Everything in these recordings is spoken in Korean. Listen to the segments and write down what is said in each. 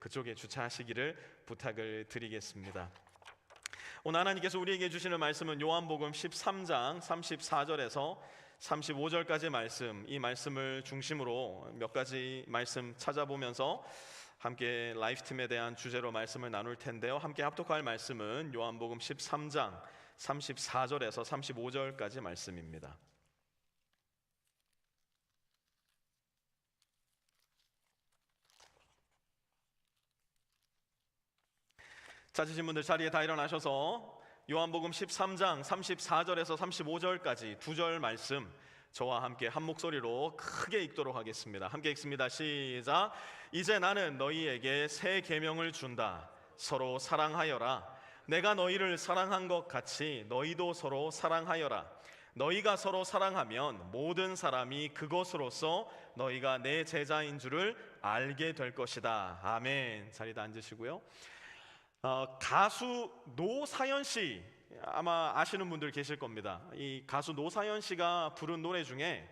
그쪽에 주차하시기를 부탁을 드리겠습니다. 오늘 하나님께서 우리에게 주시는 말씀은 요한복음 13장 34절에서 35절까지 말씀, 이 말씀을 중심으로 몇 가지 말씀 찾아보면서 함께 라이프팀에 대한 주제로 말씀을 나눌 텐데요. 함께 합독할 말씀은 요한복음 13장 34절에서 35절까지 말씀입니다. 찾으신 분들 자리에 다 일어나셔서 요한복음 13장 34절에서 35절까지 두 절 말씀 저와 함께 한 목소리로 크게 읽도록 하겠습니다. 함께 읽습니다. 시작. 이제 나는 너희에게 새 계명을 준다. 서로 사랑하여라. 내가 너희를 사랑한 것 같이 너희도 서로 사랑하여라. 너희가 서로 사랑하면 모든 사람이 그것으로서 너희가 내 제자인 줄을 알게 될 것이다. 아멘. 자리에 앉으시고요. 가수 노사연 씨 아마 아시는 분들 계실 겁니다. 이 가수 노사연 씨가 부른 노래 중에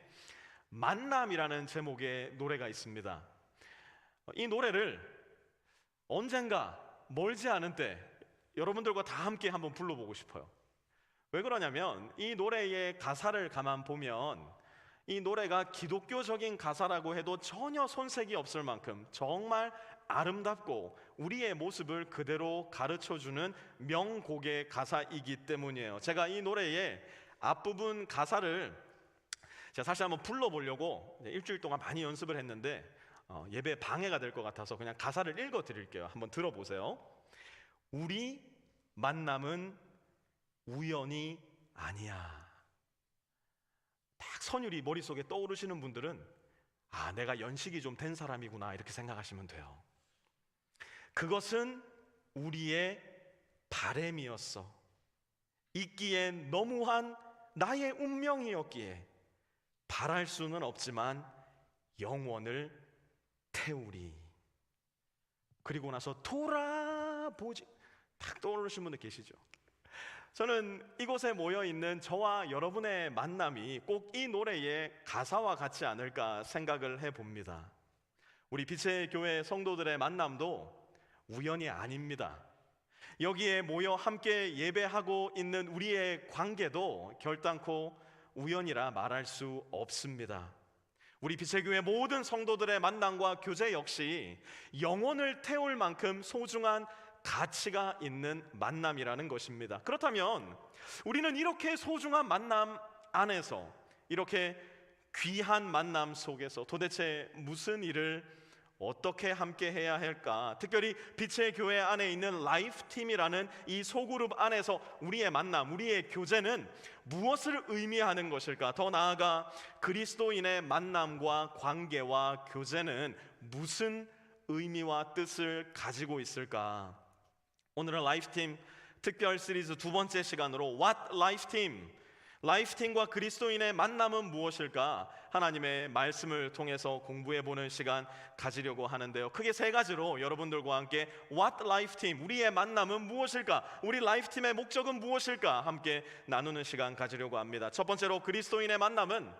만남이라는 제목의 노래가 있습니다. 이 노래를 언젠가 멀지 않은 때 여러분들과 다 함께 한번 불러보고 싶어요. 왜 그러냐면 이 노래의 가사를 가만 보면 이 노래가 기독교적인 가사라고 해도 전혀 손색이 없을 만큼 정말 아름답고 우리의 모습을 그대로 가르쳐주는 명곡의 가사이기 때문이에요. 제가 이 노래의 앞부분 가사를 제가 사실 한번 불러보려고 일주일 동안 많이 연습을 했는데 예배 방해가 될 것 같아서 그냥 가사를 읽어 드릴게요. 한번 들어보세요. 우리 만남은 우연이 아니야. 딱 선율이 머릿속에 떠오르시는 분들은 아, 내가 연식이 좀 된 사람이구나 이렇게 생각하시면 돼요. 그것은 우리의 바램이었어. 있기에 너무한 나의 운명이었기에 바랄 수는 없지만 영원을 태우리. 그리고 나서 돌아보지. 딱 떠오르시는 분들 계시죠? 저는 이곳에 모여있는 저와 여러분의 만남이 꼭 이 노래의 가사와 같지 않을까 생각을 해봅니다. 우리 빛의 교회 성도들의 만남도 우연이 아닙니다. 여기에 모여 함께 예배하고 있는 우리의 관계도 결단코 우연이라 말할 수 없습니다. 우리 빛의 교회 모든 성도들의 만남과 교제 역시 영혼을 태울 만큼 소중한 가치가 있는 만남이라는 것입니다. 그렇다면 우리는 이렇게 소중한 만남 안에서, 이렇게 귀한 만남 속에서 도대체 무슨 일을 어떻게 함께 해야 할까? 특별히 빛의 교회 안에 있는 라이프팀이라는 이 소그룹 안에서 우리의 만남, 우리의 교제는 무엇을 의미하는 것일까? 더 나아가 그리스도인의 만남과 관계와 교제는 무슨 의미와 뜻을 가지고 있을까? 오늘은 라이프팀 특별 시리즈 두 번째 시간으로 What Lifeteam? 라이프팀과 그리스도인의 만남은 무엇일까? 하나님의 말씀을 통해서 공부해보는 시간 가지려고 하는데요. 크게 세 가지로 여러분들과 함께 What Lifeteam? 우리의 만남은 무엇일까? 우리 라이프팀의 목적은 무엇일까? 함께 나누는 시간 가지려고 합니다. 첫 번째로 그리스도인의 만남은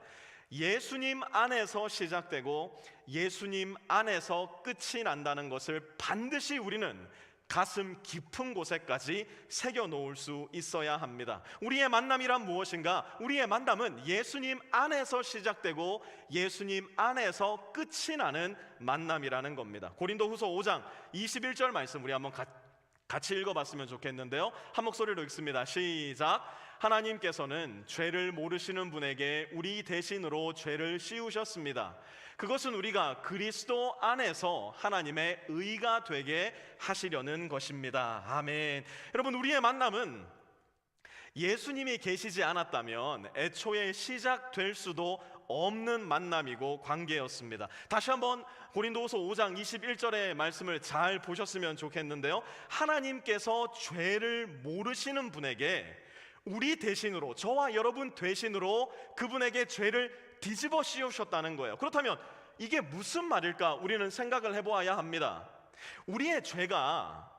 예수님 안에서 시작되고 예수님 안에서 끝이 난다는 것을 반드시 우리는 가슴 깊은 곳에까지 새겨놓을 수 있어야 합니다. 우리의 만남이란 무엇인가? 우리의 만남은 예수님 안에서 시작되고 예수님 안에서 끝이 나는 만남이라는 겁니다. 고린도후서 5장 21절 말씀 우리 한번 같이 읽어봤으면 좋겠는데요. 한 목소리로 읽습니다. 시작. 하나님께서는 죄를 모르시는 분에게 우리 대신으로 죄를 씌우셨습니다. 그것은 우리가 그리스도 안에서 하나님의 의가 되게 하시려는 것입니다. 아멘. 여러분, 우리의 만남은 예수님이 계시지 않았다면 애초에 시작될 수도 없는 만남이고 관계였습니다. 다시 한번 고린도후서 5장 21절의 말씀을 잘 보셨으면 좋겠는데요. 하나님께서 죄를 모르시는 분에게 우리 대신으로, 저와 여러분 대신으로 그분에게 죄를 뒤집어 씌우셨다는 거예요. 그렇다면 이게 무슨 말일까? 우리는 생각을 해보아야 합니다. 우리의 죄가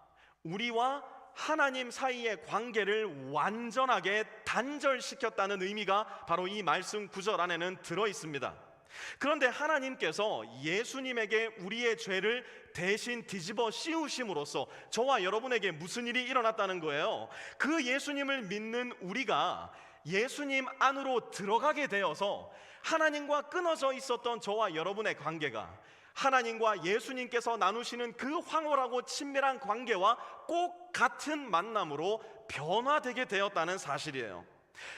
우리와 하나님 사이의 관계를 완전하게 단절시켰다는 의미가 바로 이 말씀 구절 안에는 들어 있습니다. 그런데 하나님께서 예수님에게 우리의 죄를 대신 뒤집어 씌우심으로써 저와 여러분에게 무슨 일이 일어났다는 거예요? 그 예수님을 믿는 우리가 예수님 안으로 들어가게 되어서 하나님과 끊어져 있었던 저와 여러분의 관계가 하나님과 예수님께서 나누시는 그 황홀하고 친밀한 관계와 꼭 같은 만남으로 변화되게 되었다는 사실이에요.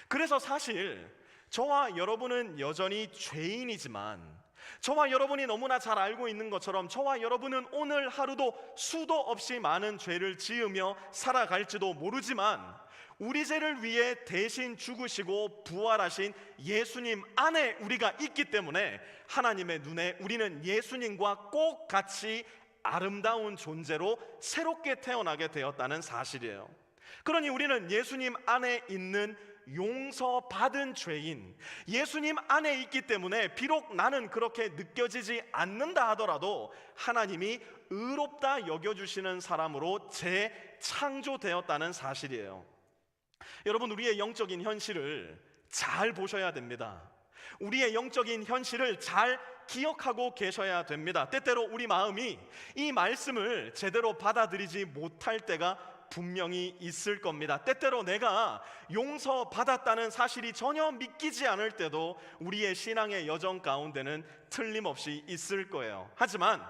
그래서 사실 저와 여러분은 여전히 죄인이지만, 저와 여러분이 너무나 잘 알고 있는 것처럼 저와 여러분은 오늘 하루도 수도 없이 많은 죄를 지으며 살아갈지도 모르지만, 우리 죄를 위해 대신 죽으시고 부활하신 예수님 안에 우리가 있기 때문에 하나님의 눈에 우리는 예수님과 꼭 같이 아름다운 존재로 새롭게 태어나게 되었다는 사실이에요. 그러니 우리는 예수님 안에 있는 용서받은 죄인, 예수님 안에 있기 때문에 비록 나는 그렇게 느껴지지 않는다 하더라도 하나님이 의롭다 여겨주시는 사람으로 재창조되었다는 사실이에요. 여러분, 우리의 영적인 현실을 잘 보셔야 됩니다. 우리의 영적인 현실을 잘 기억하고 계셔야 됩니다. 때때로 우리 마음이 이 말씀을 제대로 받아들이지 못할 때가 분명히 있을 겁니다. 때때로 내가 용서받았다는 사실이 전혀 믿기지 않을 때도 우리의 신앙의 여정 가운데는 틀림없이 있을 거예요. 하지만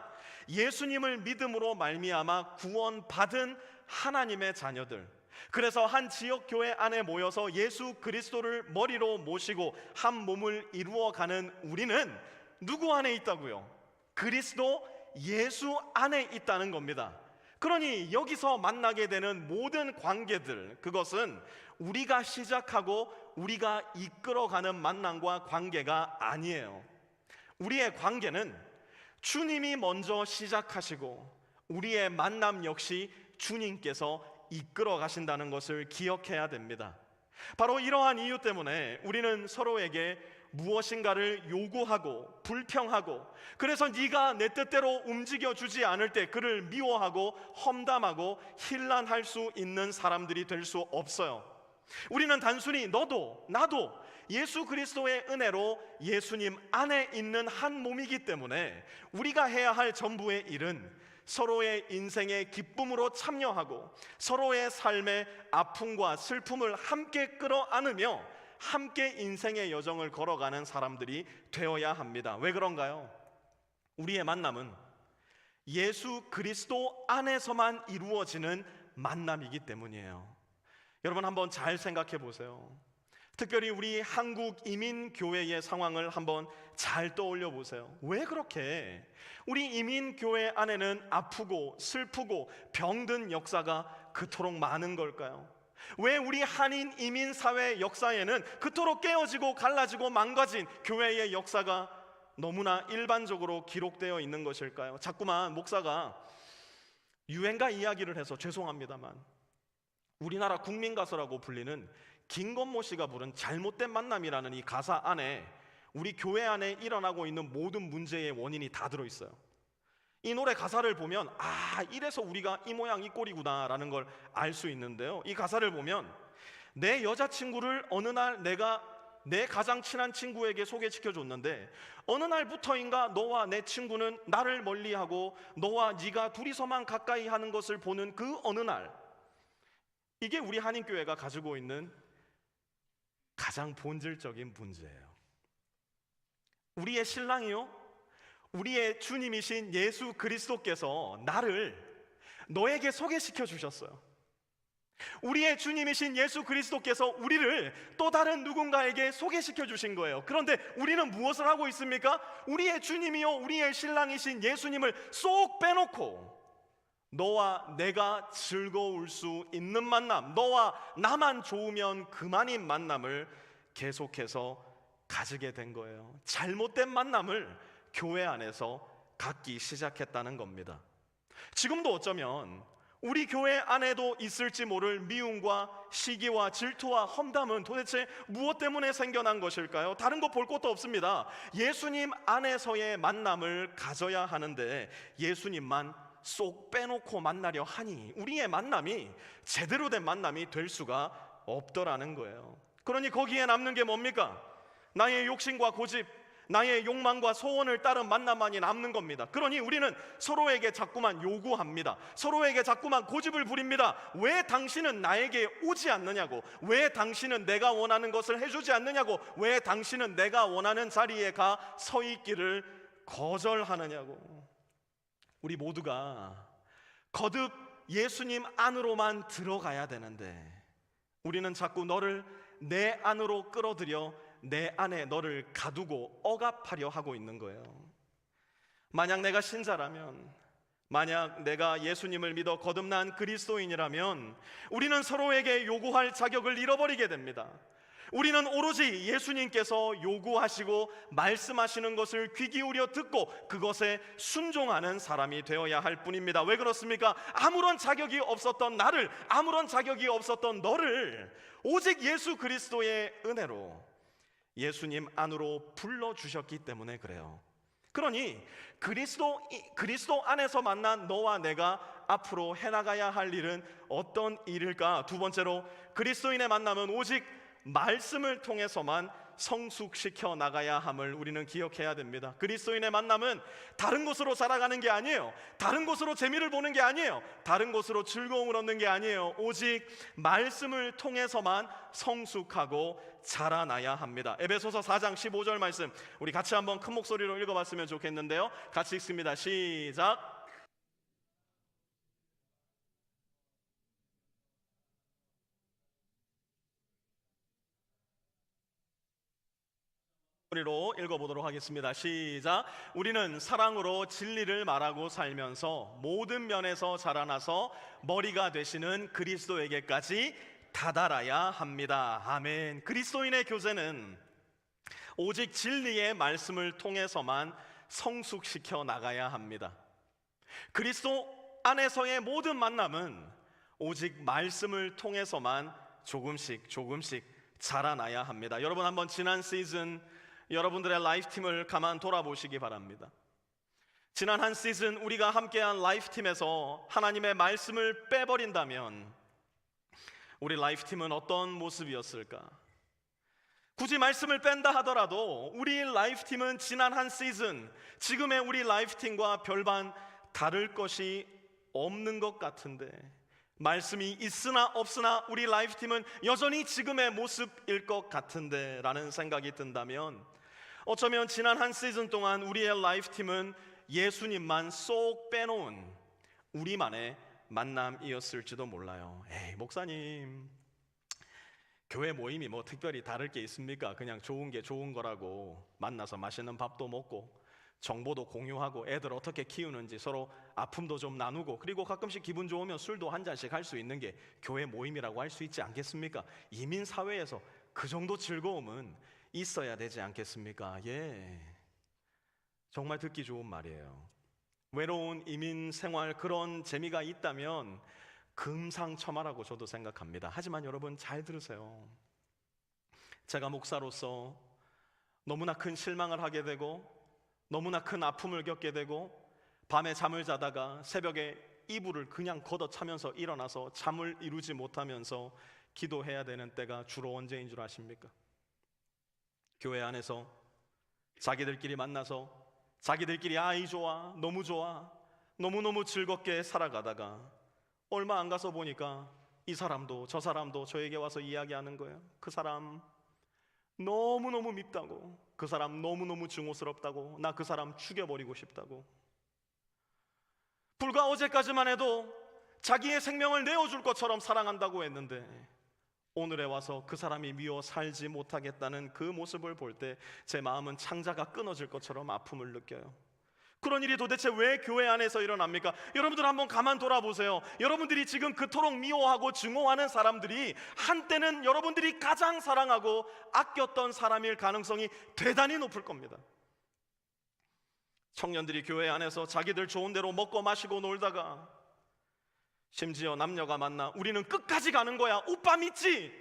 예수님을 믿음으로 말미암아 구원받은 하나님의 자녀들, 그래서 한 지역교회 안에 모여서 예수 그리스도를 머리로 모시고 한 몸을 이루어가는 우리는 누구 안에 있다고요? 그리스도 예수 안에 있다는 겁니다. 그러니 여기서 만나게 되는 모든 관계들, 그것은 우리가 시작하고 우리가 이끌어가는 만남과 관계가 아니에요. 우리의 관계는 주님이 먼저 시작하시고 우리의 만남 역시 주님께서 이끌어 가신다는 것을 기억해야 됩니다. 바로 이러한 이유 때문에 우리는 서로에게 무엇인가를 요구하고 불평하고, 그래서 네가 내 뜻대로 움직여주지 않을 때 그를 미워하고 험담하고 힐난할 수 있는 사람들이 될 수 없어요. 우리는 단순히 너도 나도 예수 그리스도의 은혜로 예수님 안에 있는 한 몸이기 때문에 우리가 해야 할 전부의 일은 서로의 인생의 기쁨으로 참여하고 서로의 삶의 아픔과 슬픔을 함께 끌어안으며 함께 인생의 여정을 걸어가는 사람들이 되어야 합니다. 왜 그런가요? 우리의 만남은 예수 그리스도 안에서만 이루어지는 만남이기 때문이에요. 여러분, 한번 잘 생각해 보세요. 특별히 우리 한국 이민교회의 상황을 한번 잘 떠올려 보세요. 왜 그렇게 우리 이민교회 안에는 아프고 슬프고 병든 역사가 그토록 많은 걸까요? 왜 우리 한인 이민사회 역사에는 그토록 깨어지고 갈라지고 망가진 교회의 역사가 너무나 일반적으로 기록되어 있는 것일까요? 자꾸만 목사가 유행가 이야기를 해서 죄송합니다만, 우리나라 국민가수라고 불리는 김건모 씨가 부른 잘못된 만남이라는 이 가사 안에 우리 교회 안에 일어나고 있는 모든 문제의 원인이 다 들어있어요. 이 노래 가사를 보면 이래서 우리가 이 모양 이 꼴이구나 라는 걸 알 수 있는데요, 이 가사를 보면 내 여자친구를 어느 날 내가 내 가장 친한 친구에게 소개시켜줬는데 어느 날부터인가 너와 내 친구는 나를 멀리하고 너와 네가 둘이서만 가까이 하는 것을 보는 그 어느 날, 이게 우리 한인교회가 가지고 있는 가장 본질적인 문제예요. 우리의 신랑이요, 우리의 주님이신 예수 그리스도께서 나를 너에게 소개시켜 주셨어요. 우리의 주님이신 예수 그리스도께서 우리를 또 다른 누군가에게 소개시켜 주신 거예요. 그런데 우리는 무엇을 하고 있습니까? 우리의 주님이요, 우리의 신랑이신 예수님을 쏙 빼놓고 너와 내가 즐거울 수 있는 만남, 너와 나만 좋으면 그만인 만남을 계속해서 가지게 된 거예요. 잘못된 만남을 교회 안에서 갖기 시작했다는 겁니다. 지금도 어쩌면 우리 교회 안에도 있을지 모를 미움과 시기와 질투와 험담은 도대체 무엇 때문에 생겨난 것일까요? 다른 거 볼 것도 없습니다. 예수님 안에서의 만남을 가져야 하는데 예수님만 쏙 빼놓고 만나려 하니 우리의 만남이 제대로 된 만남이 될 수가 없더라는 거예요. 그러니 거기에 남는 게 뭡니까? 나의 욕심과 고집, 나의 욕망과 소원을 따른 만남만이 남는 겁니다. 그러니 우리는 서로에게 자꾸만 요구합니다. 서로에게 자꾸만 고집을 부립니다. 왜 당신은 나에게 오지 않느냐고, 왜 당신은 내가 원하는 것을 해주지 않느냐고, 왜 당신은 내가 원하는 자리에 가 서 있기를 거절하느냐고. 우리 모두가 거듭 예수님 안으로만 들어가야 되는데 우리는 자꾸 너를 내 안으로 끌어들여 내 안에 너를 가두고 억압하려 하고 있는 거예요. 만약 내가 신자라면, 만약 내가 예수님을 믿어 거듭난 그리스도인이라면 우리는 서로에게 요구할 자격을 잃어버리게 됩니다. 우리는 오로지 예수님께서 요구하시고 말씀하시는 것을 귀 기울여 듣고 그것에 순종하는 사람이 되어야 할 뿐입니다. 왜 그렇습니까? 아무런 자격이 없었던 나를, 아무런 자격이 없었던 너를 오직 예수 그리스도의 은혜로 예수님 안으로 불러주셨기 때문에 그래요. 그러니 그리스도 안에서 만난 너와 내가 앞으로 해나가야 할 일은 어떤 일일까? 두 번째로, 그리스도인의 만남은 오직 말씀을 통해서만 성숙시켜 나가야 함을 우리는 기억해야 됩니다. 그리스도인의 만남은 다른 곳으로 살아가는 게 아니에요. 다른 곳으로 재미를 보는 게 아니에요. 다른 곳으로 즐거움을 얻는 게 아니에요. 오직 말씀을 통해서만 성숙하고 자라나야 합니다. 에베소서 4장 15절 말씀 우리 같이 한번 큰 목소리로 읽어봤으면 좋겠는데요. 같이 읽습니다. 시작. 소리로 읽어보도록 하겠습니다. 시작. 우리는 사랑으로 진리를 말하고 살면서 모든 면에서 자라나서 머리가 되시는 그리스도에게까지 다다라야 합니다. 아멘. 그리스도인의 교제는 오직 진리의 말씀을 통해서만 성숙시켜 나가야 합니다. 그리스도 안에서의 모든 만남은 오직 말씀을 통해서만 조금씩 자라나야 합니다. 여러분, 한번 지난 시즌 여러분들의 라이프팀을 가만 돌아보시기 바랍니다. 지난 한 시즌 우리가 함께한 라이프팀에서 하나님의 말씀을 빼버린다면 우리 라이프팀은 어떤 모습이었을까? 굳이 말씀을 뺀다 하더라도 우리 라이프팀은 지난 한 시즌 지금의 우리 라이프팀과 별반 다를 것이 없는 것 같은데, 말씀이 있으나 없으나 우리 라이프팀은 여전히 지금의 모습일 것 같은데 라는 생각이 든다면, 어쩌면 지난 한 시즌 동안 우리의 라이프팀은 예수님만 쏙 빼놓은 우리만의 만남이었을지도 몰라요. 에이, 목사님, 교회 모임이 뭐 특별히 다를 게 있습니까? 그냥 좋은 게 좋은 거라고 만나서 맛있는 밥도 먹고 정보도 공유하고 애들 어떻게 키우는지 서로 아픔도 좀 나누고, 그리고 가끔씩 기분 좋으면 술도 한 잔씩 할 수 있는 게 교회 모임이라고 할 수 있지 않겠습니까? 이민 사회에서 그 정도 즐거움은 있어야 되지 않겠습니까? 예, 정말 듣기 좋은 말이에요. 외로운 이민 생활, 그런 재미가 있다면 금상첨화라고 저도 생각합니다. 하지만 여러분 잘 들으세요. 제가 목사로서 너무나 큰 실망을 하게 되고 너무나 큰 아픔을 겪게 되고 밤에 잠을 자다가 새벽에 이불을 그냥 걷어차면서 일어나서 잠을 이루지 못하면서 기도해야 되는 때가 주로 언제인 줄 아십니까? 교회 안에서 자기들끼리 만나서 자기들끼리 아이 좋아, 너무 좋아, 너무너무 즐겁게 살아가다가 얼마 안 가서 보니까 이 사람도 저 사람도 저에게 와서 이야기하는 거예요. 그 사람 너무너무 밉다고, 그 사람 너무너무 증오스럽다고, 나 그 사람 죽여버리고 싶다고. 불과 어제까지만 해도 자기의 생명을 내어줄 것처럼 사랑한다고 했는데 오늘에 와서 그 사람이 미워 살지 못하겠다는 그 모습을 볼 때 제 마음은 창자가 끊어질 것처럼 아픔을 느껴요. 그런 일이 도대체 왜 교회 안에서 일어납니까? 여러분들 한번 가만 돌아보세요. 여러분들이 지금 그토록 미워하고 증오하는 사람들이 한때는 여러분들이 가장 사랑하고 아꼈던 사람일 가능성이 대단히 높을 겁니다. 청년들이 교회 안에서 자기들 좋은 대로 먹고 마시고 놀다가 심지어 남녀가 만나 우리는 끝까지 가는 거야, 오빠 믿지?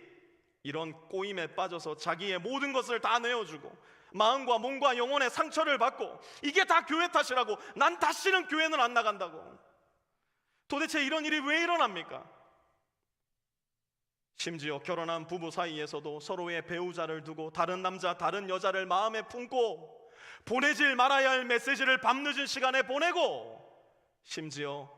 이런 꼬임에 빠져서 자기의 모든 것을 다 내어주고 마음과 몸과 영혼의 상처를 받고 이게 다 교회 탓이라고, 난 다시는 교회는 안 나간다고. 도대체 이런 일이 왜 일어납니까? 심지어 결혼한 부부 사이에서도 서로의 배우자를 두고 다른 남자 다른 여자를 마음에 품고 보내질 말아야 할 메시지를 밤늦은 시간에 보내고, 심지어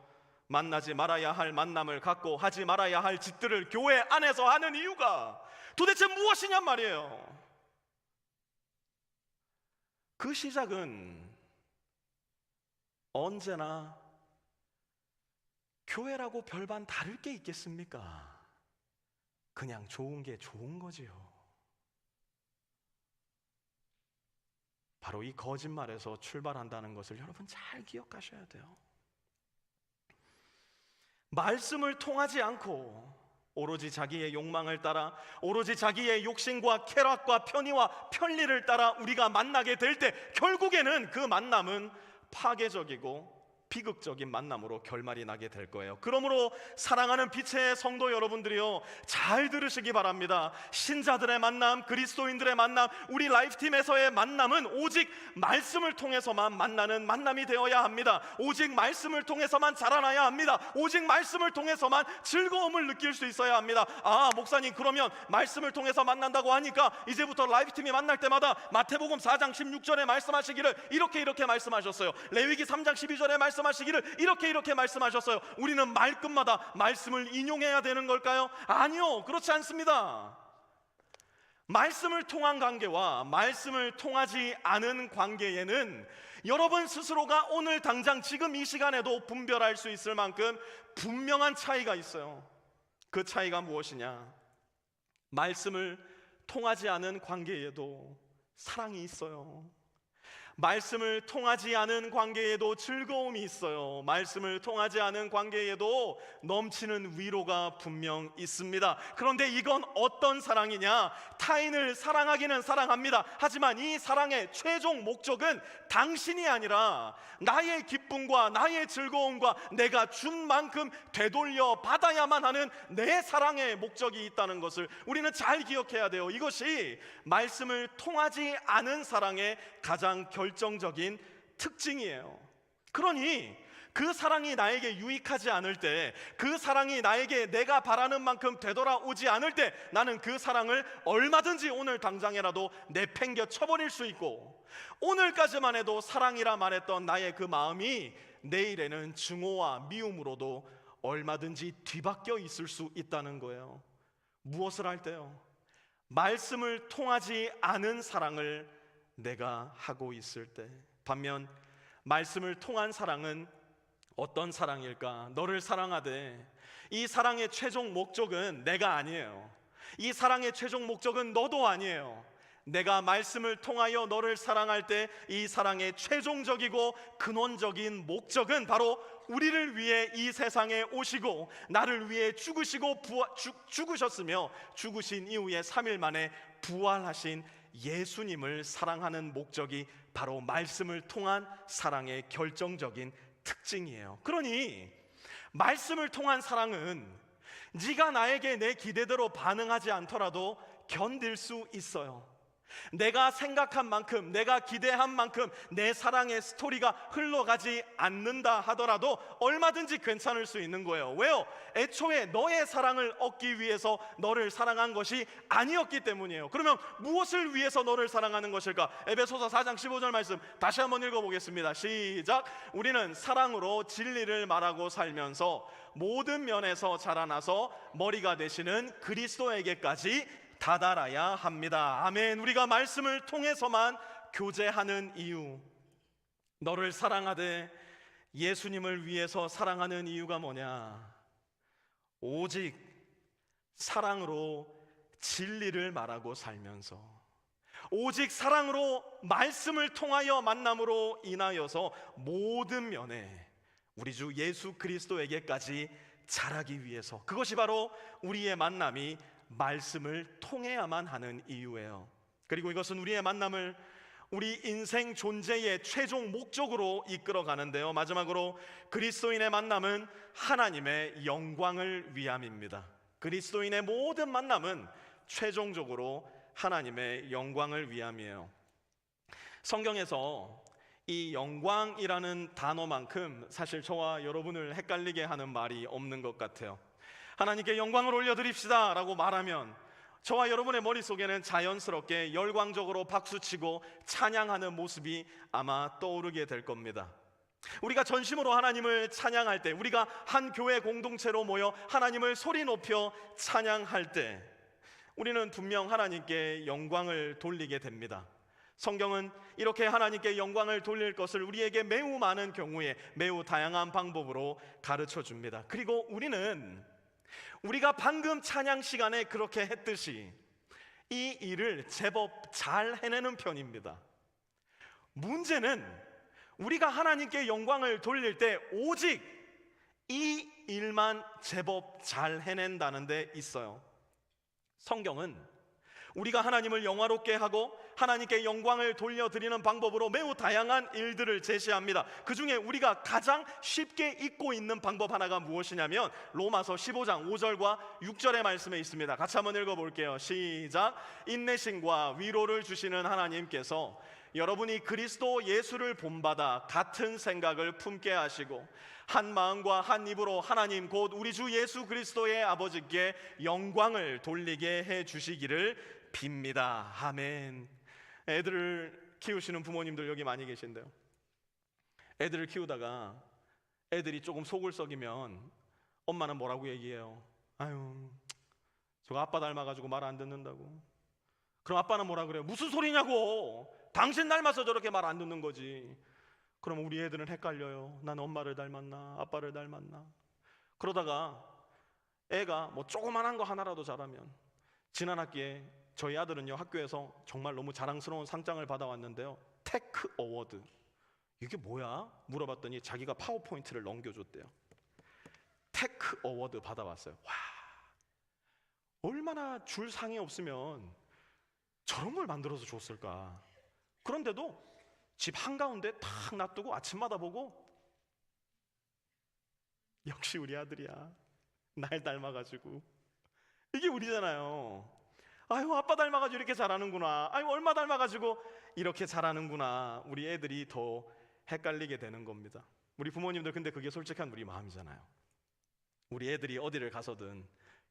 만나지 말아야 할 만남을 갖고 하지 말아야 할 짓들을 교회 안에서 하는 이유가 도대체 무엇이냔 말이에요. 그 시작은 언제나 교회라고 별반 다를 게 있겠습니까? 그냥 좋은 게 좋은 거지요. 바로 이 거짓말에서 출발한다는 것을 여러분 잘 기억하셔야 돼요. 말씀을 통하지 않고 오로지 자기의 욕망을 따라, 오로지 자기의 욕심과 쾌락과 편의와 편리를 따라 우리가 만나게 될 때 결국에는 그 만남은 파괴적이고 비극적인 만남으로 결말이 나게 될 거예요. 그러므로 사랑하는 빛의 성도 여러분들이요, 잘 들으시기 바랍니다. 신자들의 만남, 그리스도인들의 만남, 우리 라이프팀에서의 만남은 오직 말씀을 통해서만 만나는 만남이 되어야 합니다. 오직 말씀을 통해서만 자라나야 합니다. 오직 말씀을 통해서만 즐거움을 느낄 수 있어야 합니다. 아, 목사님, 그러면 말씀을 통해서 만난다고 하니까 이제부터 라이프팀이 만날 때마다 마태복음 4장 16절에 말씀하시기를 이렇게 말씀하셨어요. 레위기 3장 12절에 말씀하시기를 이렇게 말씀하셨어요. 우리는 말끝마다 말씀을 인용해야 되는 걸까요? 아니요, 그렇지 않습니다. 말씀을 통한 관계와 말씀을 통하지 않은 관계에는 여러분 스스로가 오늘 당장 지금 이 시간에도 분별할 수 있을 만큼 분명한 차이가 있어요. 그 차이가 무엇이냐? 말씀을 통하지 않은 관계에도 사랑이 있어요. 말씀을 통하지 않은 관계에도 즐거움이 있어요. 말씀을 통하지 않은 관계에도 넘치는 위로가 분명 있습니다. 그런데 이건 어떤 사랑이냐? 타인을 사랑하기는 사랑합니다. 하지만 이 사랑의 최종 목적은 당신이 아니라 나의 기쁨과 나의 즐거움과 내가 준 만큼 되돌려 받아야만 하는 내 사랑의 목적이 있다는 것을 우리는 잘 기억해야 돼요. 이것이 말씀을 통하지 않은 사랑의 가장 결정적인 특징이에요. 그러니 그 사랑이 나에게 유익하지 않을 때, 그 사랑이 나에게 내가 바라는 만큼 되돌아오지 않을 때 나는 그 사랑을 얼마든지 오늘 당장이라도 내팽겨 쳐버릴 수 있고, 오늘까지만 해도 사랑이라 말했던 나의 그 마음이 내일에는 증오와 미움으로도 얼마든지 뒤바뀌어 있을 수 있다는 거예요. 무엇을 할 때요? 말씀을 통하지 않은 사랑을 내가 하고 있을 때. 반면 말씀을 통한 사랑은 어떤 사랑일까? 너를 사랑하되, 이 사랑의 최종 목적은 내가 아니에요. 이 사랑의 최종 목적은 너도 아니에요. 내가 말씀을 통하여 너를 사랑할 때 이 사랑의 최종적이고 근원적인 목적은 바로 우리를 위해 이 세상에 오시고 나를 위해 죽으셨으며 죽으신 이후에 3일 만에 부활하신 예수님을 사랑하는 목적이 바로 말씀을 통한 사랑의 결정적인 특징이에요. 그러니 말씀을 통한 사랑은 네가 나에게 내 기대대로 반응하지 않더라도 견딜 수 있어요. 내가 생각한 만큼, 내가 기대한 만큼 내 사랑의 스토리가 흘러가지 않는다 하더라도 얼마든지 괜찮을 수 있는 거예요. 왜요? 애초에 너의 사랑을 얻기 위해서 너를 사랑한 것이 아니었기 때문이에요. 그러면 무엇을 위해서 너를 사랑하는 것일까? 에베소서 4장 15절 말씀 다시 한번 읽어보겠습니다. 시작. 우리는 사랑으로 진리를 말하고 살면서 모든 면에서 자라나서 머리가 되시는 그리스도에게까지 다다라야 합니다. 아멘. 우리가 말씀을 통해서만 교제하는 이유, 너를 사랑하되 예수님을 위해서 사랑하는 이유가 뭐냐? 오직 사랑으로 진리를 말하고 살면서, 오직 사랑으로 말씀을 통하여 만남으로 인하여서 모든 면에 우리 주 예수 그리스도에게까지 자라기 위해서, 그것이 바로 우리의 만남이 말씀을 통해야만 하는 이유예요. 그리고 이것은 우리의 만남을 우리 인생 존재의 최종 목적으로 이끌어 가는데요, 마지막으로 그리스도인의 만남은 하나님의 영광을 위함입니다. 그리스도인의 모든 만남은 최종적으로 하나님의 영광을 위함이에요. 성경에서 이 영광이라는 단어만큼 사실 저와 여러분을 헷갈리게 하는 말이 없는 것 같아요. 하나님께 영광을 올려드립시다 라고 말하면 저와 여러분의 머릿속에는 자연스럽게 열광적으로 박수치고 찬양하는 모습이 아마 떠오르게 될 겁니다. 우리가 전심으로 하나님을 찬양할 때, 우리가 한 교회 공동체로 모여 하나님을 소리 높여 찬양할 때 우리는 분명 하나님께 영광을 돌리게 됩니다. 성경은 이렇게 하나님께 영광을 돌릴 것을 우리에게 매우 많은 경우에 매우 다양한 방법으로 가르쳐 줍니다. 그리고 우리가 방금 찬양 시간에 그렇게 했듯이 이 일을 제법 잘 해내는 편입니다. 문제는 우리가 하나님께 영광을 돌릴 때 오직 이 일만 제법 잘 해낸다는 데 있어요. 성경은 우리가 하나님을 영화롭게 하고 하나님께 영광을 돌려드리는 방법으로 매우 다양한 일들을 제시합니다. 그 중에 우리가 가장 쉽게 잊고 있는 방법 하나가 무엇이냐면 로마서 15장 5절과 6절의 말씀에 있습니다. 같이 한번 읽어볼게요. 시작. 인내심과 위로를 주시는 하나님께서 여러분이 그리스도 예수를 본받아 같은 생각을 품게 하시고 한 마음과 한 입으로 하나님 곧 우리 주 예수 그리스도의 아버지께 영광을 돌리게 해 주시기를 빕니다. 아멘. 애들을 키우시는 부모님들 여기 많이 계신데요, 애들을 키우다가 애들이 조금 속을 썩이면 엄마는 뭐라고 얘기해요? 아유, 저거 아빠 닮아가지고 말 안 듣는다고. 그럼 아빠는 뭐라 그래요? 무슨 소리냐고, 당신 닮아서 저렇게 말 안 듣는 거지. 그럼 우리 애들은 헷갈려요. 난 엄마를 닮았나 아빠를 닮았나. 그러다가 애가 뭐 조그만한 거 하나라도 잘하면, 지난 학기에 저희 아들은요 학교에서 정말 너무 자랑스러운 상장을 받아왔는데요, 테크 어워드. 이게 뭐야? 물어봤더니 자기가 파워포인트를 넘겨줬대요. 테크 어워드 받아왔어요. 와, 얼마나 줄상이 없으면 저런 걸 만들어서 줬을까. 그런데도 집 한가운데 탁 놔두고 아침마다 보고, 역시 우리 아들이야, 날 닮아가지고. 이게 우리잖아요. 아유, 아빠 닮아가지고 이렇게 잘하는구나. 아유, 얼마 닮아가지고 이렇게 잘하는구나. 우리 애들이 더 헷갈리게 되는 겁니다. 우리 부모님들 근데 그게 솔직한 우리 마음이잖아요. 우리 애들이 어디를 가서든,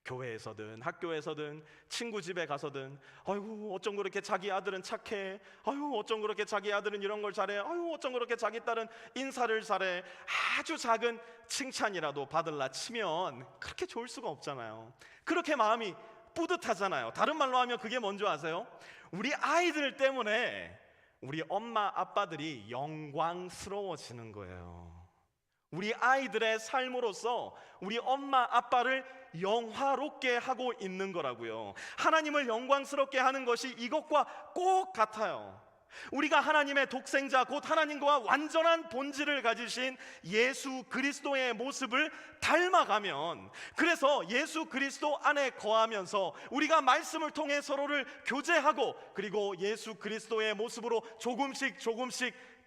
교회에서든 학교에서든 친구 집에 가서든, 아유 어쩜 그렇게 자기 아들은 착해, 아유 어쩜 그렇게 자기 아들은 이런 걸 잘해, 아유 어쩜 그렇게 자기 딸은 인사를 잘해, 아주 작은 칭찬이라도 받을라 치면 그렇게 좋을 수가 없잖아요. 그렇게 마음이 뿌듯하잖아요. 다른 말로 하면 그게 뭔지 아세요? 우리 아이들 때문에 우리 엄마 아빠들이 영광스러워지는 거예요. 우리 아이들의 삶으로서 우리 엄마 아빠를 영화롭게 하고 있는 거라고요. 하나님을 영광스럽게 하는 것이 이것과 꼭 같아요. 우리가 하나님의 독생자 곧 하나님과 완전한 본질을 가지신 예수 그리스도의 모습을 닮아가면, 그래서 예수 그리스도 안에 거하면서 우리가 말씀을 통해 서로를 교제하고, 그리고 예수 그리스도의 모습으로 조금씩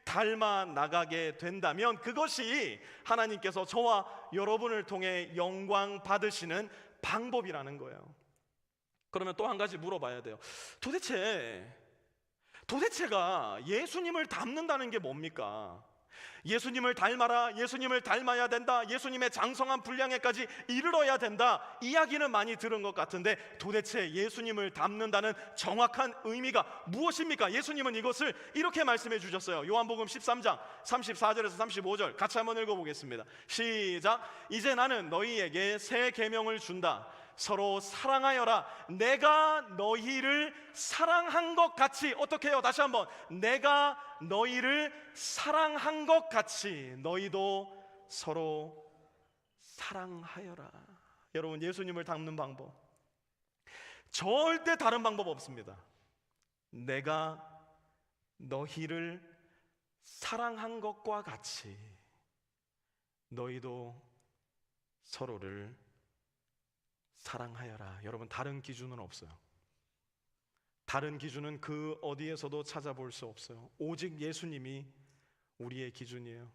닮아 나가게 된다면 그것이 하나님께서 저와 여러분을 통해 영광 받으시는 방법이라는 거예요. 그러면 또 한 가지 물어봐야 돼요. 도대체가 예수님을 닮는다는 게 뭡니까? 예수님을 닮아라, 예수님을 닮아야 된다, 예수님의 장성한 분량에까지 이르러야 된다, 이야기는 많이 들은 것 같은데 도대체 예수님을 닮는다는 정확한 의미가 무엇입니까? 예수님은 이것을 이렇게 말씀해 주셨어요. 요한복음 13장 34절에서 35절 같이 한번 읽어보겠습니다. 시작. 이제 나는 너희에게 새 계명을 준다. 서로 사랑하여라. 내가 너희를 사랑한 것 같이, 어떻게 해요? 다시 한번. 내가 너희를 사랑한 것 같이 너희도 서로 사랑하여라. 여러분, 예수님을 닮는 방법 절대 다른 방법 없습니다. 내가 너희를 사랑한 것과 같이 너희도 서로를 사랑하여라. 여러분, 다른 기준은 없어요. 다른 기준은 그 어디에서도 찾아볼 수 없어요. 오직 예수님이 우리의 기준이에요.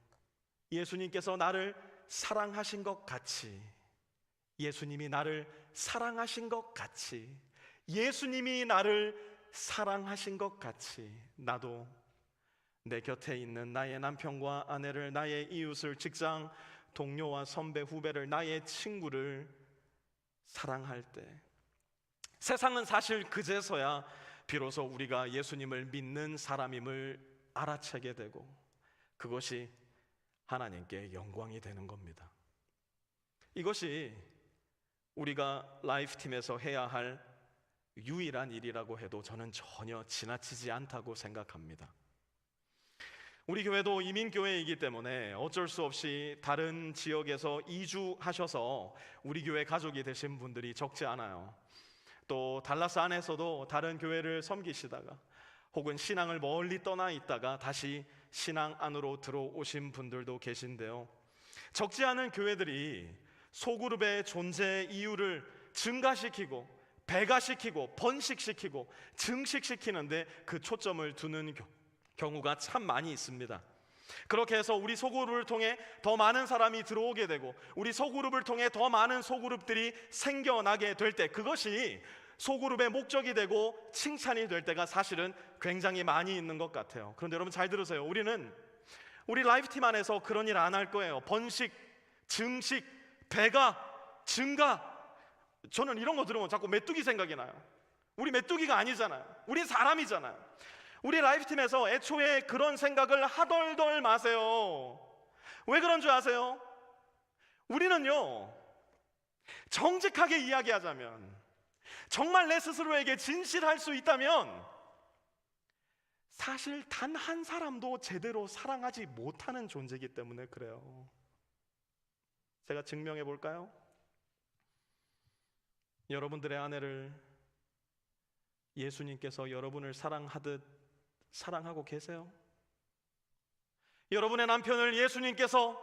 예수님께서 나를 사랑하신 것 같이, 예수님이 나를 사랑하신 것 같이, 예수님이 나를 사랑하신 것 같이 나도 내 곁에 있는 나의 남편과 아내를, 나의 이웃을, 직장 동료와 선배, 후배를, 나의 친구를 사랑할 때 세상은 사실 그제서야 비로소 우리가 예수님을 믿는 사람임을 알아채게 되고 그것이 하나님께 영광이 되는 겁니다. 이것이 우리가 라이프팀에서 해야 할 유일한 일이라고 해도 저는 전혀 지나치지 않다고 생각합니다. 우리 교회도 이민교회이기 때문에 어쩔 수 없이 다른 지역에서 이주하셔서 우리 교회 가족이 되신 분들이 적지 않아요. 또 달라스 안에서도 다른 교회를 섬기시다가 혹은 신앙을 멀리 떠나 있다가 다시 신앙 안으로 들어오신 분들도 계신데요, 적지 않은 교회들이 소그룹의 존재 이유를 증가시키고 배가시키고 번식시키고 증식시키는데 그 초점을 두는 경우가 참 많이 있습니다. 그렇게 해서 우리 소그룹을 통해 더 많은 사람이 들어오게 되고 우리 소그룹을 통해 더 많은 소그룹들이 생겨나게 될 때 그것이 소그룹의 목적이 되고 칭찬이 될 때가 사실은 굉장히 많이 있는 것 같아요. 그런데 여러분 잘 들으세요. 우리 라이프팀 안에서 그런 일 안 할 거예요. 번식, 증식, 배가, 증가. 저는 이런 거 들으면 자꾸 메뚜기 생각이 나요. 우리 메뚜기가 아니잖아요. 우리 사람이잖아요. 우리 라이프팀에서 애초에 그런 생각을 하덜덜 마세요. 왜 그런 줄 아세요? 우리는요, 정직하게 이야기하자면, 정말 내 스스로에게 진실할 수 있다면 사실 단 한 사람도 제대로 사랑하지 못하는 존재이기 때문에 그래요. 제가 증명해 볼까요? 여러분들의 아내를 예수님께서 여러분을 사랑하듯 사랑하고 계세요? 여러분의 남편을 예수님께서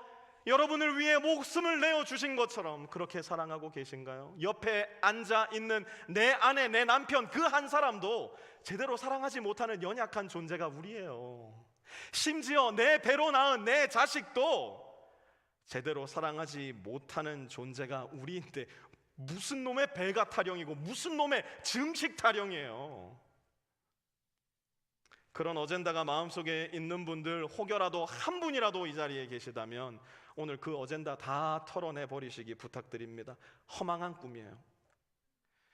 여러분을 위해 목숨을 내어주신 것처럼 그렇게 사랑하고 계신가요? 옆에 앉아있는 내 아내, 내 남편 그 한 사람도 제대로 사랑하지 못하는 연약한 존재가 우리예요. 심지어 내 배로 낳은 내 자식도 제대로 사랑하지 못하는 존재가 우리인데 무슨 놈의 배가 타령이고 무슨 놈의 증식 타령이에요. 그런 어젠다가 마음속에 있는 분들 혹여라도 한 분이라도 이 자리에 계시다면 오늘 그 어젠다 다 털어내 버리시기 부탁드립니다. 허망한 꿈이에요.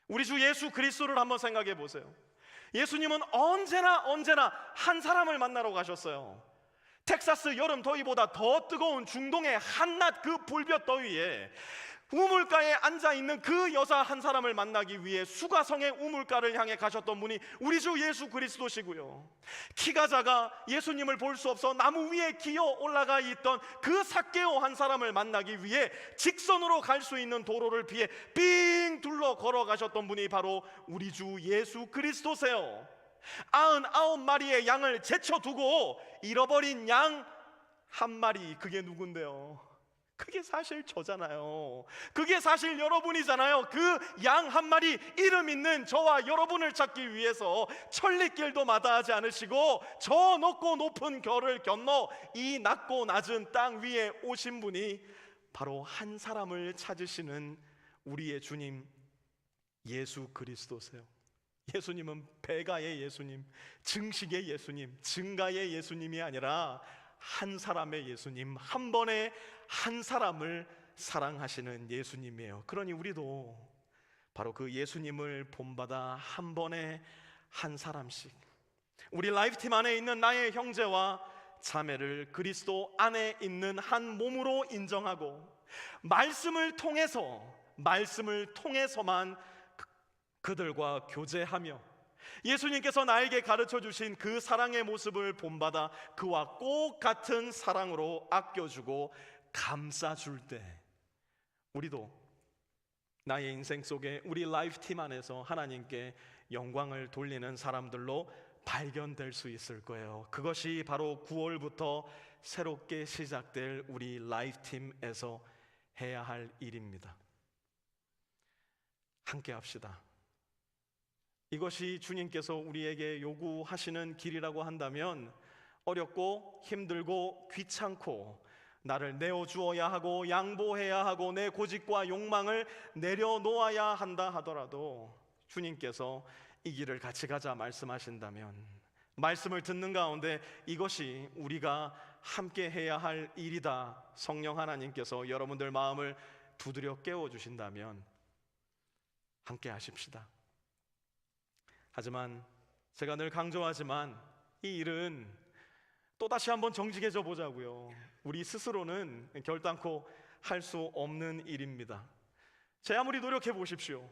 우리 주 예수 그리스도를 한번 생각해 보세요. 예수님은 언제나 한 사람을 만나러 가셨어요. 텍사스 여름 더위보다 더 뜨거운 중동의 한낮 그 불볕 더위에 우물가에 앉아있는 그 여자 한 사람을 만나기 위해 수가성의 우물가를 향해 가셨던 분이 우리 주 예수 그리스도시고요, 키가 작아 예수님을 볼 수 없어 나무 위에 기어 올라가 있던 그 삭개오 한 사람을 만나기 위해 직선으로 갈 수 있는 도로를 피해 빙 둘러 걸어가셨던 분이 바로 우리 주 예수 그리스도세요. 99마리의 양을 제쳐두고 잃어버린 양 한 마리, 그게 누군데요? 그게 사실 저잖아요. 그게 사실 여러분이잖아요. 그 양 한 마리 이름 있는 저와 여러분을 찾기 위해서 천리길도 마다하지 않으시고 저 높고 높은 결을 건너 이 낮고 낮은 땅 위에 오신 분이 바로 한 사람을 찾으시는 우리의 주님 예수 그리스도세요. 예수님은 배가의 예수님, 증식의 예수님, 증가의 예수님이 아니라 한 사람의 예수님, 한 번에 한 사람을 사랑하시는 예수님이에요. 그러니 우리도 바로 그 예수님을 본받아 한 번에 한 사람씩 우리 라이프팀 안에 있는 나의 형제와 자매를 그리스도 안에 있는 한 몸으로 인정하고 말씀을 통해서만 그들과 교제하며 예수님께서 나에게 가르쳐 주신 그 사랑의 모습을 본받아 그와 꼭 같은 사랑으로 아껴주고 감싸줄 때 우리도 나의 인생 속에 우리 라이프팀 안에서 하나님께 영광을 돌리는 사람들로 발견될 수 있을 거예요. 그것이 바로 9월부터 새롭게 시작될 우리 라이프팀에서 해야 할 일입니다. 함께 합시다. 이것이 주님께서 우리에게 요구하시는 길이라고 한다면 어렵고 힘들고 귀찮고 나를 내어주어야 하고 양보해야 하고 내 고집과 욕망을 내려놓아야 한다 하더라도 주님께서 이 길을 같이 가자 말씀하신다면 말씀을 듣는 가운데 이것이 우리가 함께 해야 할 일이다, 성령 하나님께서 여러분들 마음을 두드려 깨워주신다면 함께 하십시다. 하지만 제가 늘 강조하지만 이 일은 또다시 한번 정직해져 보자고요. 우리 스스로는 결단코 할 수 없는 일입니다. 제 아무리 노력해 보십시오.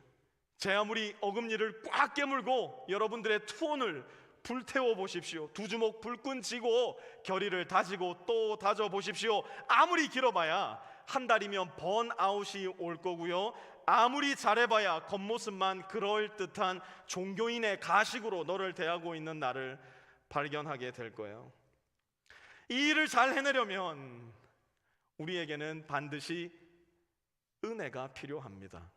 제 아무리 어금니를 꽉 깨물고 여러분들의 투혼을 불태워 보십시오. 두 주먹 불끈 쥐고 결의를 다지고 또 다져 보십시오. 아무리 길어봐야 한 달이면 번아웃이 올 거고요. 아무리 잘해봐야 겉모습만 그럴듯한 종교인의 가식으로 너를 대하고 있는 나를 발견하게 될 거예요. 이 일을 잘 해내려면 우리에게는 반드시 은혜가 필요합니다.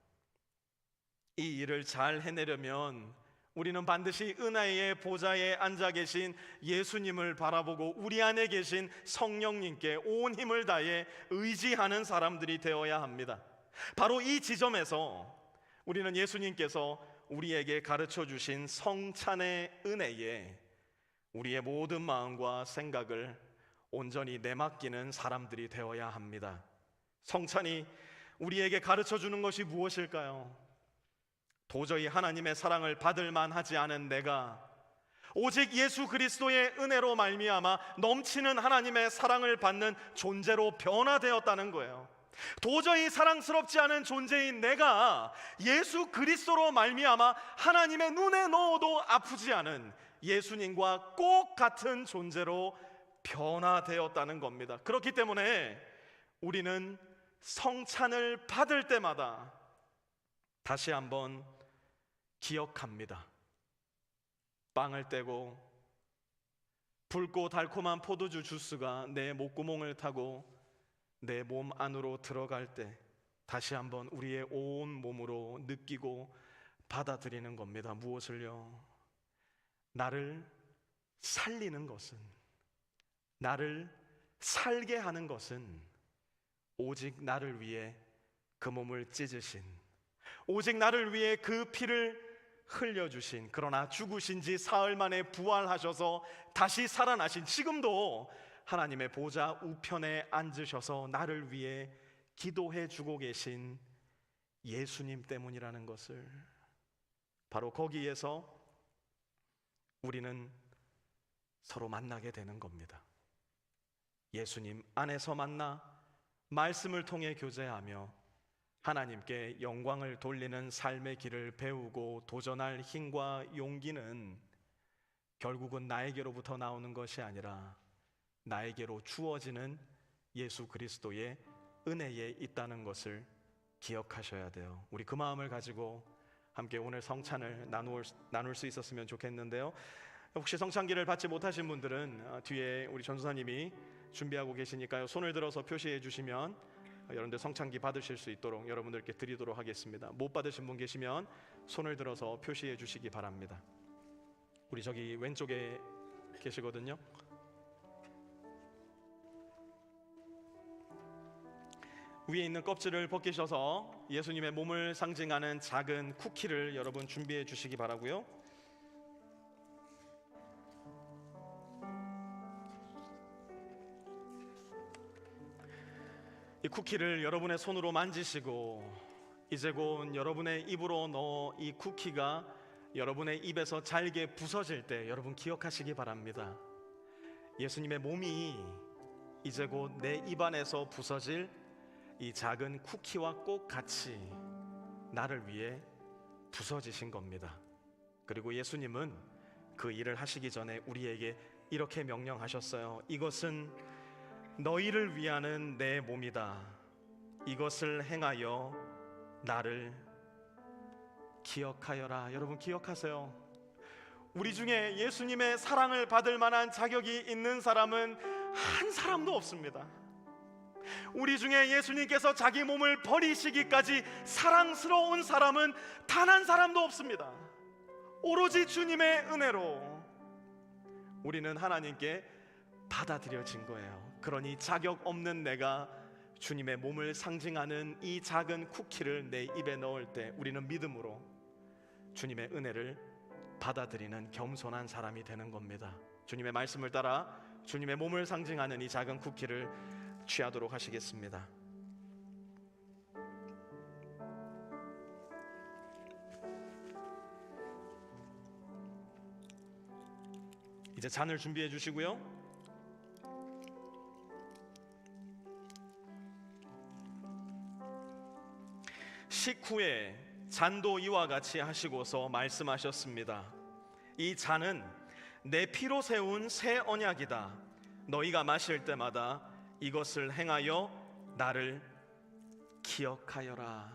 이 일을 잘 해내려면 우리는 반드시 은혜의 보좌에 앉아 계신 예수님을 바라보고 우리 안에 계신 성령님께 온 힘을 다해 의지하는 사람들이 되어야 합니다. 바로 이 지점에서 우리는 예수님께서 우리에게 가르쳐 주신 성찬의 은혜에 우리의 모든 마음과 생각을 온전히 내맡기는 사람들이 되어야 합니다. 성찬이 우리에게 가르쳐 주는 것이 무엇일까요? 도저히 하나님의 사랑을 받을 만하지 않은 내가 오직 예수 그리스도의 은혜로 말미암아 넘치는 하나님의 사랑을 받는 존재로 변화되었다는 거예요. 도저히 사랑스럽지 않은 존재인 내가 예수 그리스도로 말미암아 하나님의 눈에 넣어도 아프지 않은 예수님과 꼭 같은 존재로 변화되었다는 겁니다. 그렇기 때문에 우리는 성찬을 받을 때마다 다시 한번 기억합니다. 빵을 떼고 붉고 달콤한 포도주 주스가 내 목구멍을 타고 내 몸 안으로 들어갈 때 다시 한번 우리의 온 몸으로 느끼고 받아들이는 겁니다. 무엇을요? 나를 살리는 것은, 나를 살게 하는 것은 오직 나를 위해 그 몸을 찢으신, 오직 나를 위해 그 피를 흘려주신, 그러나 죽으신 지 사흘 만에 부활하셔서 다시 살아나신, 지금도 하나님의 보좌 우편에 앉으셔서 나를 위해 기도해 주고 계신 예수님 때문이라는 것을, 바로 거기에서 우리는 서로 만나게 되는 겁니다. 예수님 안에서 만나 말씀을 통해 교제하며 하나님께 영광을 돌리는 삶의 길을 배우고 도전할 힘과 용기는 결국은 나에게로부터 나오는 것이 아니라 나에게로 주어지는 예수 그리스도의 은혜에 있다는 것을 기억하셔야 돼요. 우리 그 마음을 가지고 함께 오늘 성찬을 나눌 수 있었으면 좋겠는데요. 혹시 성찬기를 받지 못하신 분들은 뒤에 우리 전도사님이 준비하고 계시니까요, 손을 들어서 표시해 주시면 여러분들 성찬기 받으실 수 있도록 여러분들께 드리도록 하겠습니다. 못 받으신 분 계시면 손을 들어서 표시해 주시기 바랍니다. 우리 저기 왼쪽에 계시거든요. 위에 있는 껍질을 벗기셔서 예수님의 몸을 상징하는 작은 쿠키를 여러분 준비해 주시기 바라고요. 이 쿠키를 여러분의 손으로 만지시고 이제 곧 여러분의 입으로 넣어 이 쿠키가 여러분의 입에서 잘게 부서질 때 여러분 기억하시기 바랍니다. 예수님의 몸이 이제 곧 내 입안에서 부서질 이 작은 쿠키와 꼭 같이 나를 위해 부서지신 겁니다. 그리고 예수님은 그 일을 하시기 전에 우리에게 이렇게 명령하셨어요. 이것은 너희를 위하는 내 몸이다. 이것을 행하여 나를 기억하여라. 여러분 기억하세요. 우리 중에 예수님의 사랑을 받을 만한 자격이 있는 사람은 한 사람도 없습니다. 우리 중에 예수님께서 자기 몸을 버리시기까지 사랑스러운 사람은 단 한 사람도 없습니다. 오로지 주님의 은혜로 우리는 하나님께 받아들여진 거예요. 그러니 자격 없는 내가 주님의 몸을 상징하는 이 작은 쿠키를 내 입에 넣을 때 우리는 믿음으로 주님의 은혜를 받아들이는 겸손한 사람이 되는 겁니다. 주님의 말씀을 따라 주님의 몸을 상징하는 이 작은 쿠키를 취하도록 하시겠습니다. 이제 잔을 준비해 주시고요. 식후에 잔도 이와 같이 하시고서 말씀하셨습니다. 이 잔은 내 피로 세운 새 언약이다. 너희가 마실 때마다 이것을 행하여 나를 기억하여라.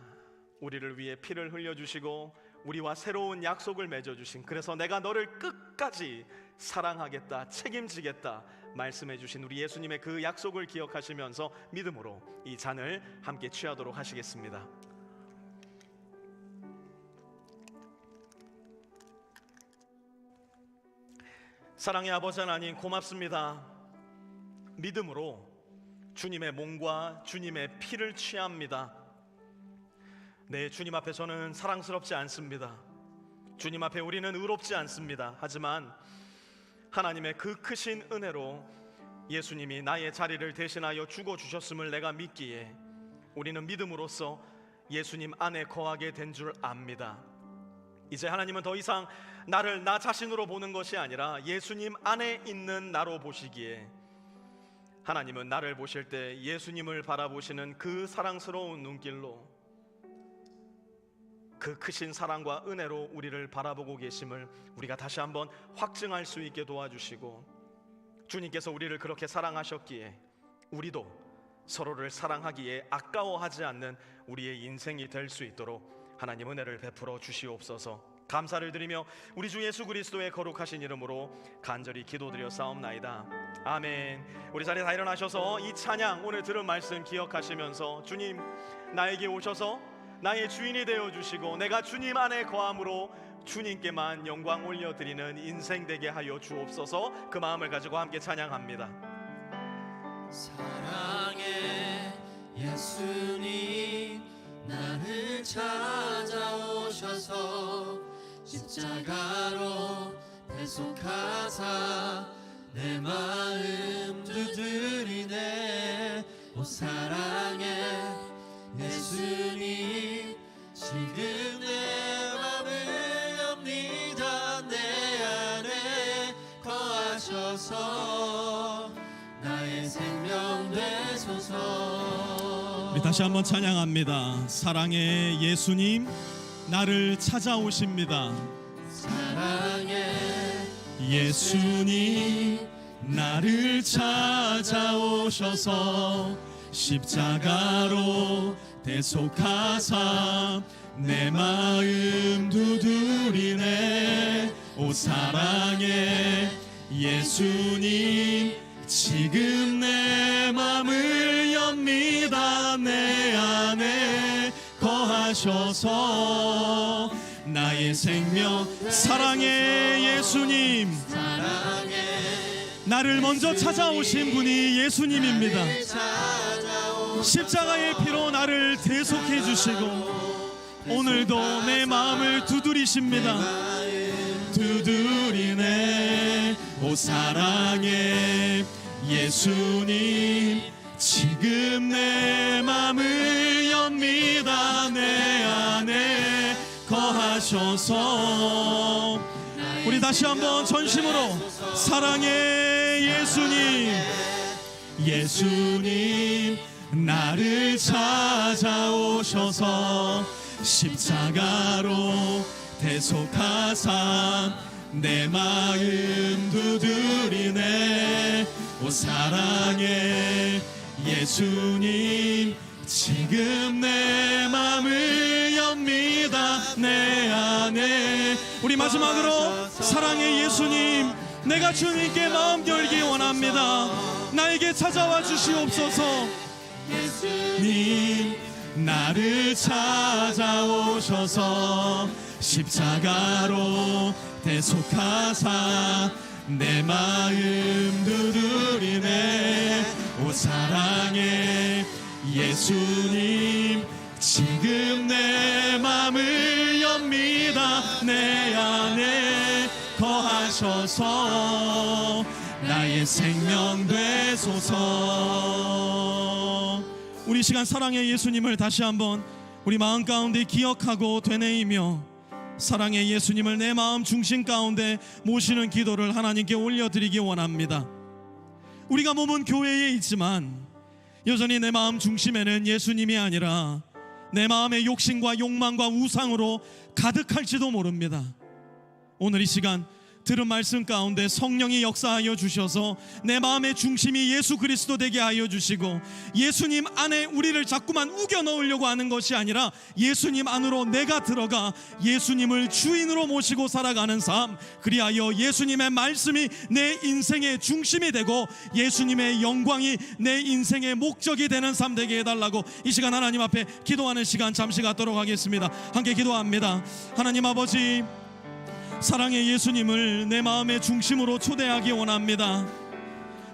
우리를 위해 피를 흘려주시고 우리와 새로운 약속을 맺어주신, 그래서 내가 너를 끝까지 사랑하겠다, 책임지겠다 말씀해 주신 우리 예수님의 그 약속을 기억하시면서 믿음으로 이 잔을 함께 취하도록 하시겠습니다. 사랑의 아버지 하나님, 고맙습니다. 믿음으로 주님의 몸과 주님의 피를 취합니다. 네, 주님 앞에 저는 사랑스럽지 않습니다. 주님 앞에 우리는 의롭지 않습니다. 하지만 하나님의 그 크신 은혜로 예수님이 나의 자리를 대신하여 죽어주셨음을 내가 믿기에 우리는 믿음으로써 예수님 안에 거하게 된 줄 압니다. 이제 하나님은 더 이상 나를 나 자신으로 보는 것이 아니라 예수님 안에 있는 나로 보시기에, 하나님은 나를 보실 때 예수님을 바라보시는 그 사랑스러운 눈길로, 그 크신 사랑과 은혜로 우리를 바라보고 계심을 우리가 다시 한번 확증할 수 있게 도와주시고, 주님께서 우리를 그렇게 사랑하셨기에 우리도 서로를 사랑하기에 아까워하지 않는 우리의 인생이 될 수 있도록 하나님 은혜를 베풀어 주시옵소서. 감사를 드리며 우리 주 예수 그리스도의 거룩하신 이름으로 간절히 기도드려 싸움나이다. 아멘. 우리 자리에 다 일어나셔서 이 찬양, 오늘 들은 말씀 기억하시면서 주님 나에게 오셔서 나의 주인이 되어주시고 내가 주님 안에 거함으로 주님께만 영광 올려드리는 인생 되게 하여 주옵소서. 그 마음을 가지고 함께 찬양합니다. 사랑의 예수님, 나를 찾아오셔서 십자가로 대속하사 내 마음 두드리네. 오 사랑의 예수님, 지금 내 맘을 엽니다. 내 안에 거하셔서 나의 생명 되소서. 우리 다시 한번 찬양합니다. 사랑의 예수님, 나를 찾아오십니다. 사랑의 예수님, 나를 찾아오셔서 십자가로 대속하사 내 마음 두드리네. 오 사랑의 예수님, 지금 내 맘을 엽니다. 내 안에 거하셔서 나의 생명. 사랑의 예수님, 나를 먼저 찾아오신 분이 예수님입니다. 십자가의 피로 나를 대속해 주시고 오늘도 내 마음을 두드리십니다. 두드리네. 오 사랑의 예수님, 지금 내 맘을 엽니다. 내 안에 거하셔서. 우리 다시 한번 전심으로 사랑의 예수님, 예수님, 나를 찾아오셔서 십자가로 대속하사 내 마음 두드리네. 오 사랑의 예수님, 지금 내 맘을 엽니다. 내 안에. 우리 마지막으로 사랑의 예수님, 내가 주님께 마음 열기 원합니다. 나에게 찾아와 주시옵소서. 예수님, 나를 찾아오셔서 십자가로 대속하사 내 마음 두드리네. 오 사랑의 예수님, 지금 내 맘을 엽니다. 내 안에 거하셔서 나의 생명 되소서. 우리 시간 사랑의 예수님을 다시 한번 우리 마음 가운데 기억하고 되뇌이며 사랑의 예수님을 내 마음 중심 가운데 모시는 기도를 하나님께 올려드리기 원합니다. 우리가 몸은 교회에 있지만 여전히 내 마음 중심에는 예수님이 아니라 내 마음의 욕심과 욕망과 우상으로 가득할지도 모릅니다. 오늘 이 시간 들은 말씀 가운데 성령이 역사하여 주셔서 내 마음의 중심이 예수 그리스도 되게 하여 주시고, 예수님 안에 우리를 자꾸만 우겨 넣으려고 하는 것이 아니라 예수님 안으로 내가 들어가 예수님을 주인으로 모시고 살아가는 삶, 그리하여 예수님의 말씀이 내 인생의 중심이 되고 예수님의 영광이 내 인생의 목적이 되는 삶 되게 해달라고 이 시간 하나님 앞에 기도하는 시간 잠시 갖도록 하겠습니다. 함께 기도합니다. 하나님 아버지, 사랑의 예수님을 내 마음의 중심으로 초대하기 원합니다.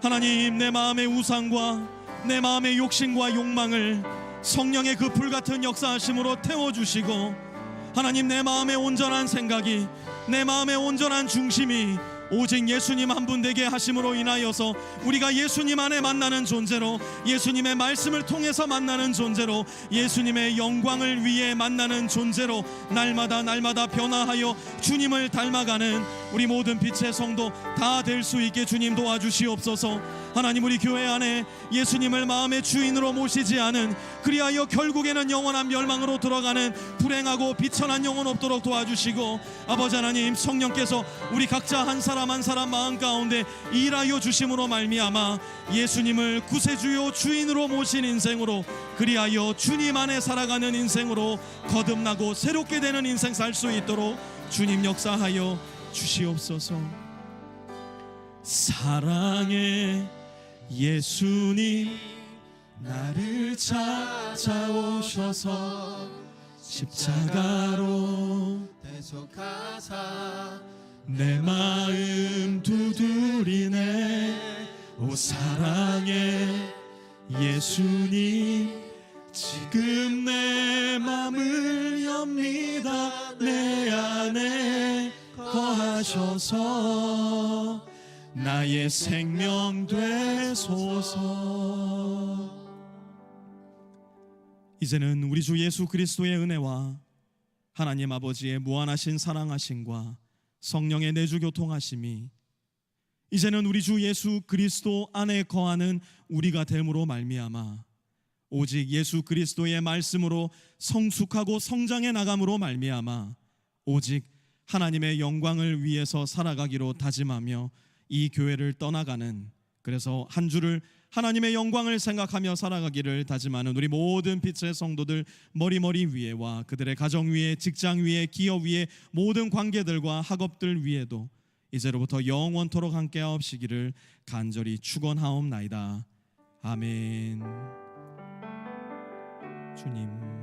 하나님, 내 마음의 우상과 내 마음의 욕심과 욕망을 성령의 그 불같은 역사하심으로 태워주시고, 하나님, 내 마음의 온전한 생각이, 내 마음의 온전한 중심이 오직 예수님 한 분 되게 하심으로 인하여서 우리가 예수님 안에 만나는 존재로, 예수님의 말씀을 통해서 만나는 존재로, 예수님의 영광을 위해 만나는 존재로 날마다 변화하여 주님을 닮아가는 우리 모든 빛의 성도 다 될 수 있게 주님 도와주시옵소서. 하나님, 우리 교회 안에 예수님을 마음의 주인으로 모시지 않은, 그리하여 결국에는 영원한 멸망으로 들어가는 불행하고 비천한 영혼 없도록 도와주시고, 아버지 하나님, 성령께서 우리 각자 한 사람 한 사람 마음 가운데 일하여 주심으로 말미암아 예수님을 구세주요 주인으로 모신 인생으로, 그리하여 주님 안에 살아가는 인생으로 거듭나고 새롭게 되는 인생 살 수 있도록 주님 역사하여 주시옵소서. 사랑의 예수님, 나를 찾아오셔서 십자가로 대속하사 내 마음 두드리네. 오 사랑의 예수님, 지금 내 마음을 엽니다. 내 안에 거하셔서 나의 생명 되소서. 이제는 우리 주 예수 그리스도의 은혜와 하나님 아버지의 무한하신 사랑하심과 성령의 내주 교통하심이 이제는 우리 주 예수 그리스도 안에 거하는 우리가 됨으로 말미암아 오직 예수 그리스도의 말씀으로 성숙하고 성장해 나감으로 말미암아 오직 하나님의 영광을 위해서 살아가기로 다짐하며 이 교회를 떠나가는, 그래서 한 주를 하나님의 영광을 생각하며 살아가기를 다짐하는 우리 모든 빛의 성도들 머리 위에와 그들의 가정 위에, 직장 위에, 기업 위에, 모든 관계들과 학업들 위에도 이제로부터 영원토록 함께하옵시기를 간절히 축원하옵나이다. 아멘. 주님.